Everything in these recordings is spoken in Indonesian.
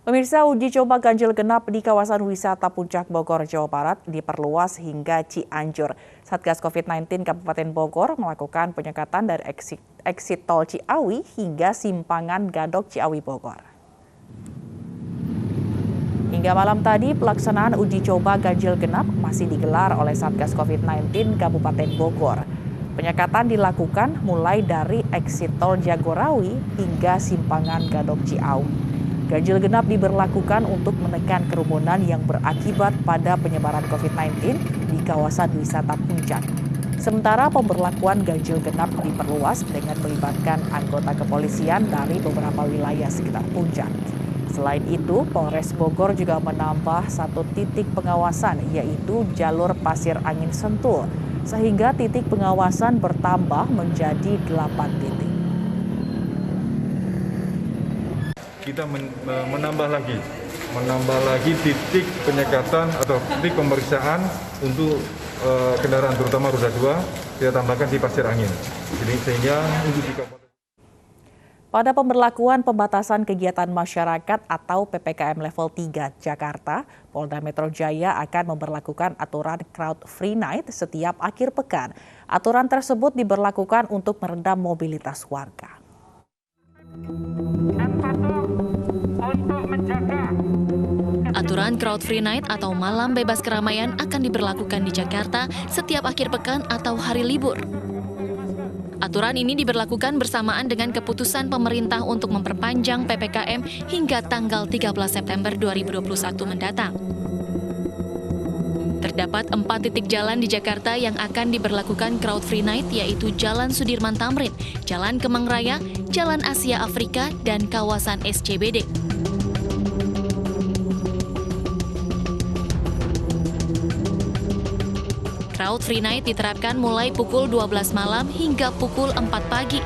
Pemirsa, uji coba ganjil genap di kawasan wisata Puncak Bogor, Jawa Barat diperluas hingga Cianjur. Satgas COVID-19 Kabupaten Bogor melakukan penyekatan dari exit tol Ciawi hingga simpangan Gadok Ciawi Bogor. Hingga malam tadi, pelaksanaan uji coba ganjil genap masih digelar oleh Satgas COVID-19 Kabupaten Bogor. Penyekatan dilakukan mulai dari exit tol Jagorawi hingga simpangan Gadok Ciawi. Ganjil genap diberlakukan untuk menekan kerumunan yang berakibat pada penyebaran COVID-19 di kawasan wisata Puncak. Sementara pemberlakuan ganjil genap diperluas dengan melibatkan anggota kepolisian dari beberapa wilayah sekitar Puncak. Selain itu, Polres Bogor juga menambah satu titik pengawasan, yaitu jalur Pasir Angin Sentul, sehingga titik pengawasan bertambah menjadi 8 titik. Kita menambah lagi titik penyekatan atau titik pemeriksaan untuk kendaraan terutama roda 2 kita tambahkan di Pasir Angin. Jadi sehingga untuk di Kabupaten. Pada pemberlakuan pembatasan kegiatan masyarakat atau PPKM level 3 Jakarta, Polda Metro Jaya akan memberlakukan aturan Crowd Free Night setiap akhir pekan. Aturan tersebut diberlakukan untuk meredam mobilitas warga. Aturan Crowd Free Night atau malam bebas keramaian akan diberlakukan di Jakarta setiap akhir pekan atau hari libur. Aturan ini diberlakukan bersamaan dengan keputusan pemerintah untuk memperpanjang PPKM hingga tanggal 13 September 2021 mendatang. Terdapat 4 titik jalan di Jakarta yang akan diberlakukan Crowd Free Night, yaitu Jalan Sudirman Tamrin, Jalan Kemang Raya, Jalan Asia Afrika, dan kawasan SCBD. Crowd Free Night diterapkan mulai pukul 12 malam hingga pukul 4 pagi.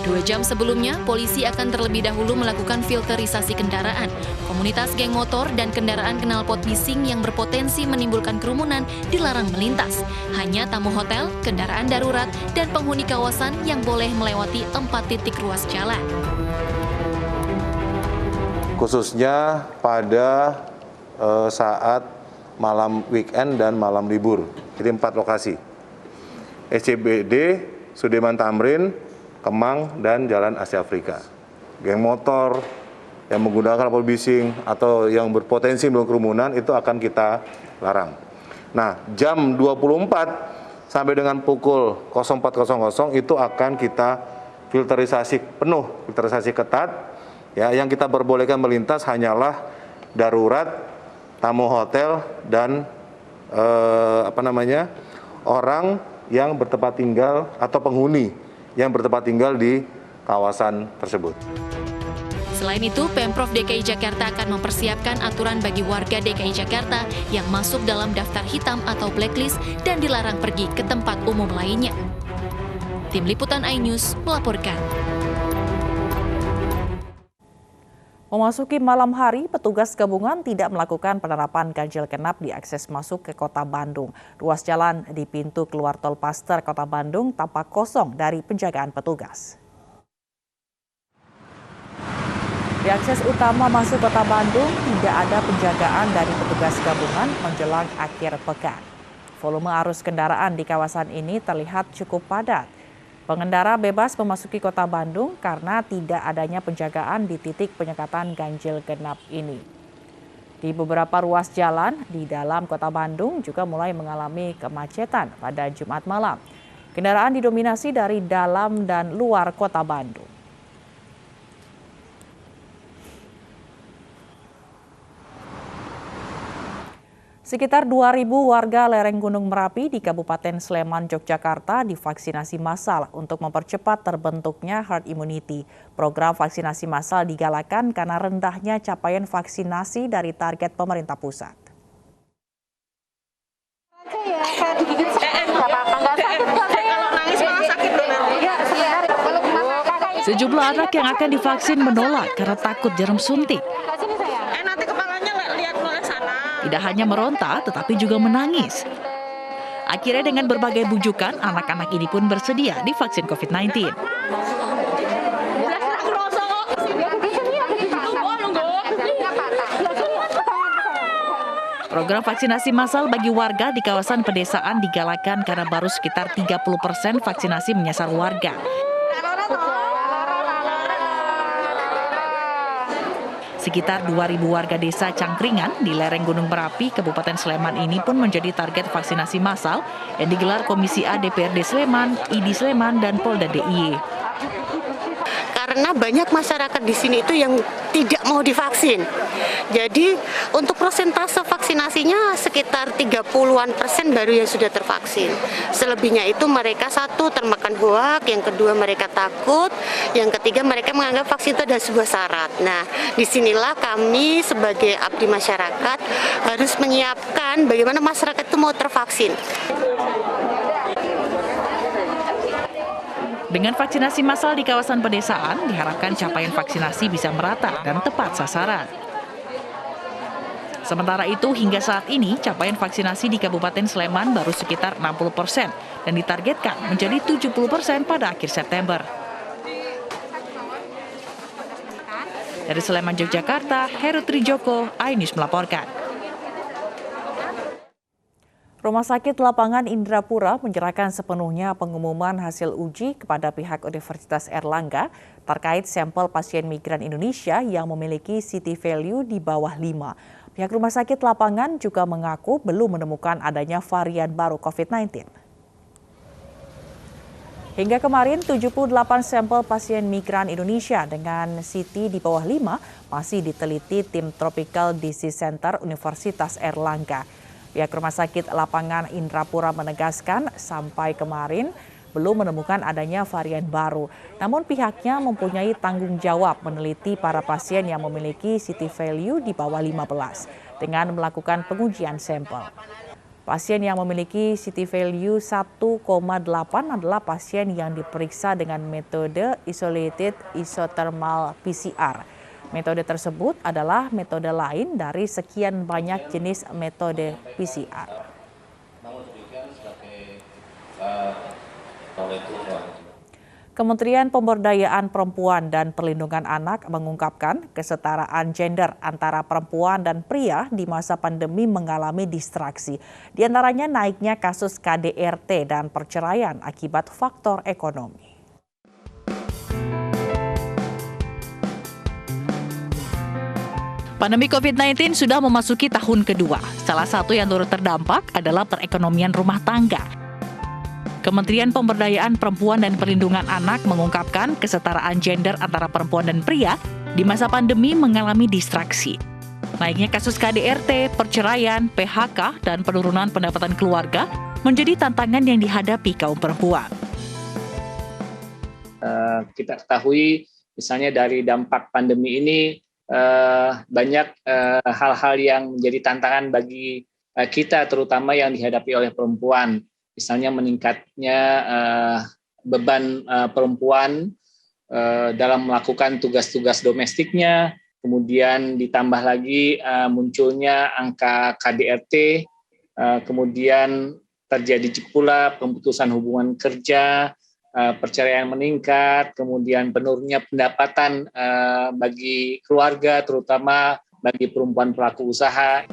2 jam sebelumnya, polisi akan terlebih dahulu melakukan filterisasi kendaraan. Komunitas geng motor dan kendaraan knalpot bising yang berpotensi menimbulkan kerumunan dilarang melintas. Hanya tamu hotel, kendaraan darurat, dan penghuni kawasan yang boleh melewati 4 titik ruas jalan. Khususnya pada saat malam weekend dan malam libur. Jadi 4 lokasi. SCBD, Sudirman Tamrin, Kemang, dan Jalan Asia Afrika. Geng motor yang menggunakan knalpot bising atau yang berpotensi menimbulkan kerumunan itu akan kita larang. Nah, jam 24 sampai dengan pukul 04.00 itu akan kita filterisasi penuh, filterisasi ketat. Ya, yang kita perbolehkan melintas hanyalah darurat, tamu hotel, dan orang yang bertempat tinggal atau penghuni yang bertempat tinggal di kawasan tersebut. Selain itu, Pemprov DKI Jakarta akan mempersiapkan aturan bagi warga DKI Jakarta yang masuk dalam daftar hitam atau blacklist dan dilarang pergi ke tempat umum lainnya. Tim Liputan iNews melaporkan. Memasuki malam hari, petugas gabungan tidak melakukan penerapan ganjil genap di akses masuk ke Kota Bandung. Ruas jalan di pintu keluar tol Paster, Kota Bandung tampak kosong dari penjagaan petugas. Di akses utama masuk Kota Bandung tidak ada penjagaan dari petugas gabungan menjelang akhir pekan. Volume arus kendaraan di kawasan ini terlihat cukup padat. Pengendara bebas memasuki Kota Bandung karena tidak adanya penjagaan di titik penyekatan ganjil genap ini. Di beberapa ruas jalan di dalam Kota Bandung juga mulai mengalami kemacetan pada Jumat malam. Kendaraan didominasi dari dalam dan luar Kota Bandung. Sekitar 2.000 warga lereng Gunung Merapi di Kabupaten Sleman, Yogyakarta divaksinasi massal untuk mempercepat terbentuknya herd immunity. Program vaksinasi massal digalakan karena rendahnya capaian vaksinasi dari target pemerintah pusat. Sejumlah anak yang akan divaksin menolak karena takut jarum suntik. Tidak hanya meronta, tetapi juga menangis. Akhirnya dengan berbagai bujukan, anak-anak ini pun bersedia divaksin COVID-19. Program vaksinasi massal bagi warga di kawasan pedesaan digalakan karena baru sekitar 30% vaksinasi menyasar warga. Sekitar 2.000 warga desa Cangkringan di lereng Gunung Merapi, Kabupaten Sleman ini pun menjadi target vaksinasi massal yang digelar Komisi A DPRD Sleman, ID Sleman, dan Polda DIY. Karena banyak masyarakat di sini itu yang tidak mau divaksin. Jadi untuk persentase vaksinasinya sekitar 30-an% baru yang sudah tervaksin. Selebihnya itu mereka satu termakan hoak, yang kedua mereka takut, yang ketiga mereka menganggap vaksin itu adalah sebuah syarat. Nah, disinilah kami sebagai abdi masyarakat harus menyiapkan bagaimana masyarakat itu mau tervaksin. Dengan vaksinasi massal di kawasan pedesaan, diharapkan capaian vaksinasi bisa merata dan tepat sasaran. Sementara itu, hingga saat ini, capaian vaksinasi di Kabupaten Sleman baru sekitar 60% dan ditargetkan menjadi 70% pada akhir September. Dari Sleman, Yogyakarta, Heru Trijoko, iNews melaporkan. Rumah Sakit Lapangan Indrapura menyerahkan sepenuhnya pengumuman hasil uji kepada pihak Universitas Airlangga terkait sampel pasien migran Indonesia yang memiliki CT value di bawah 5. Pihak Rumah Sakit Lapangan juga mengaku belum menemukan adanya varian baru COVID-19. Hingga kemarin, 78 sampel pasien migran Indonesia dengan CT di bawah 5 masih diteliti tim Tropical Disease Center Universitas Airlangga. Pihak Rumah Sakit Lapangan Indrapura menegaskan sampai kemarin belum menemukan adanya varian baru. Namun pihaknya mempunyai tanggung jawab meneliti para pasien yang memiliki CT value di bawah 15 dengan melakukan pengujian sampel. Pasien yang memiliki CT value 1,8 adalah pasien yang diperiksa dengan metode Isolated Isothermal PCR. Metode tersebut adalah metode lain dari sekian banyak jenis metode PCR. Kementerian Pemberdayaan Perempuan dan Perlindungan Anak mengungkapkan kesetaraan gender antara perempuan dan pria di masa pandemi mengalami distraksi. Di antaranya naiknya kasus KDRT dan perceraian akibat faktor ekonomi. Pandemi COVID-19 sudah memasuki tahun kedua. Salah satu yang turut terdampak adalah perekonomian rumah tangga. Kementerian Pemberdayaan Perempuan dan Perlindungan Anak mengungkapkan kesetaraan gender antara perempuan dan pria di masa pandemi mengalami distraksi. Naiknya kasus KDRT, perceraian, PHK, dan penurunan pendapatan keluarga menjadi tantangan yang dihadapi kaum perempuan. Kita ketahui misalnya dari dampak pandemi ini banyak hal-hal yang menjadi tantangan bagi kita, terutama yang dihadapi oleh perempuan. Misalnya meningkatnya beban perempuan dalam melakukan tugas-tugas domestiknya, kemudian ditambah lagi munculnya angka KDRT, kemudian terjadi pula pemutusan hubungan kerja, perceraian meningkat, kemudian penurunnya pendapatan bagi keluarga, terutama bagi perempuan pelaku usaha.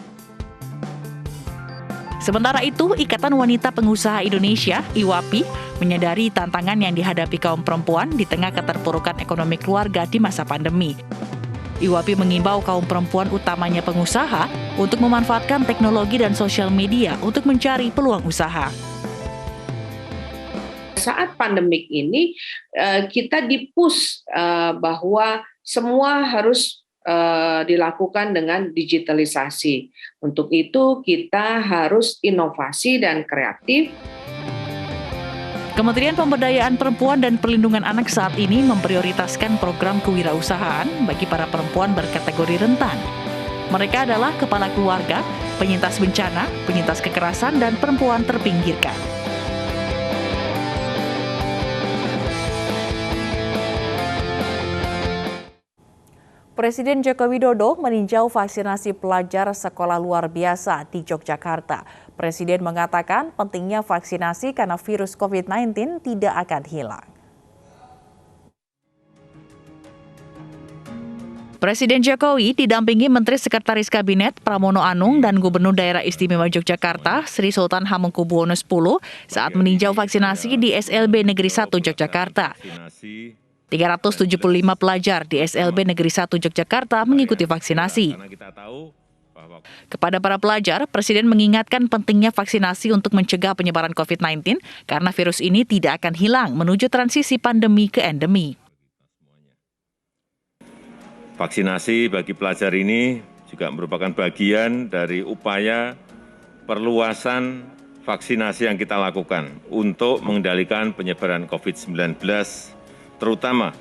Sementara itu, Ikatan Wanita Pengusaha Indonesia, IWAPI, menyadari tantangan yang dihadapi kaum perempuan di tengah keterpurukan ekonomi keluarga di masa pandemi. IWAPI mengimbau kaum perempuan, utamanya pengusaha, untuk memanfaatkan teknologi dan sosial media untuk mencari peluang usaha. Saat pandemik ini kita di-push bahwa semua harus dilakukan dengan digitalisasi. Untuk itu kita harus inovasi dan kreatif. Kementerian Pemberdayaan Perempuan dan Perlindungan Anak saat ini memprioritaskan program kewirausahaan bagi para perempuan berkategori rentan. Mereka adalah kepala keluarga, penyintas bencana, penyintas kekerasan, dan perempuan terpinggirkan. Presiden Joko Widodo meninjau vaksinasi pelajar sekolah luar biasa di Yogyakarta. Presiden mengatakan pentingnya vaksinasi karena virus COVID-19 tidak akan hilang. Presiden Jokowi didampingi Menteri Sekretaris Kabinet Pramono Anung dan Gubernur Daerah Istimewa Yogyakarta Sri Sultan Hamengkubuwono X saat meninjau vaksinasi di SLB Negeri 1 Yogyakarta. 375 pelajar di SLB Negeri 1 Yogyakarta mengikuti vaksinasi. Kepada para pelajar, Presiden mengingatkan pentingnya vaksinasi untuk mencegah penyebaran COVID-19 karena virus ini tidak akan hilang menuju transisi pandemi ke endemi. Vaksinasi bagi pelajar ini juga merupakan bagian dari upaya perluasan vaksinasi yang kita lakukan untuk mengendalikan penyebaran COVID-19, terutama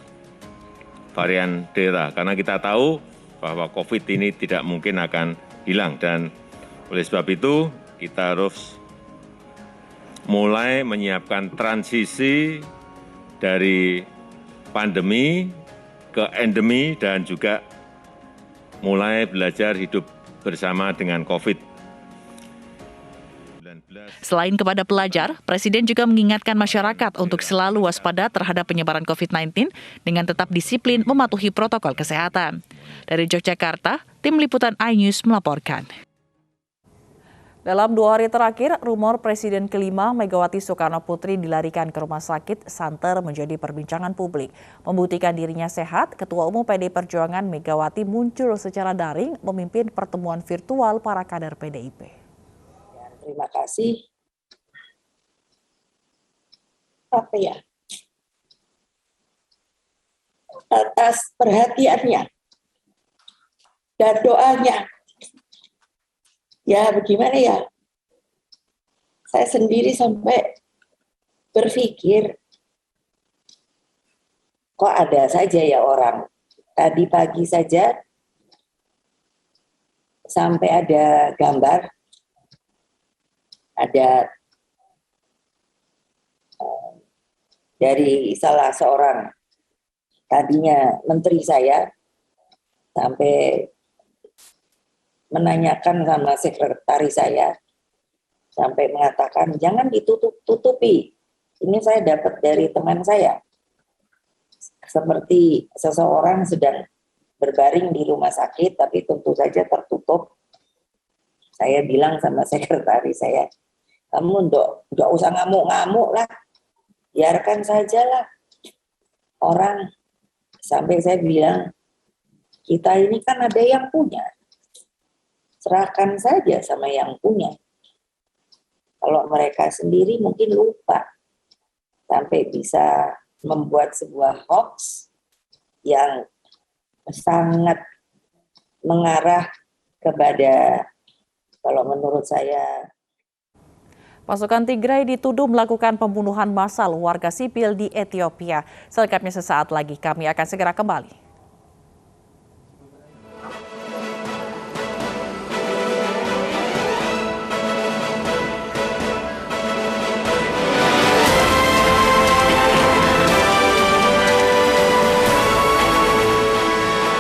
varian Delta. Karena kita tahu bahwa COVID ini tidak mungkin akan hilang dan oleh sebab itu kita harus mulai menyiapkan transisi dari pandemi ke endemi dan juga mulai belajar hidup bersama dengan COVID-19. Selain kepada pelajar, Presiden juga mengingatkan masyarakat untuk selalu waspada terhadap penyebaran COVID-19 dengan tetap disiplin mematuhi protokol kesehatan. Dari Yogyakarta, Tim Liputan iNews melaporkan. Dalam 2 hari terakhir, rumor Presiden kelima Megawati Soekarno Putri dilarikan ke rumah sakit santer menjadi perbincangan publik. Membuktikan dirinya sehat, Ketua Umum PDI Perjuangan Megawati muncul secara daring memimpin pertemuan virtual para kader PDIP. Terima kasih. Atas perhatiannya dan doanya. Ya bagaimana ya, saya sendiri sampai berpikir, kok ada saja ya orang. Tadi pagi saja sampai ada gambar, ada dari salah seorang, tadinya menteri saya, sampai menanyakan sama sekretaris saya, sampai mengatakan jangan ditutup-tutupi. Ini saya dapat dari teman saya. Seperti seseorang sedang berbaring di rumah sakit, tapi tentu saja tertutup. Saya bilang sama sekretaris saya, kamu nggak usah ngamuk-ngamuk lah, biarkan saja lah orang. Sampai saya bilang, kita ini kan ada yang punya. Serahkan saja sama yang punya. Kalau mereka sendiri mungkin lupa sampai bisa membuat sebuah hoax yang sangat mengarah kepada, kalau menurut saya, Pasukan Tigray dituduh melakukan pembunuhan massal warga sipil di Ethiopia. Selengkapnya sesaat lagi, kami akan segera kembali.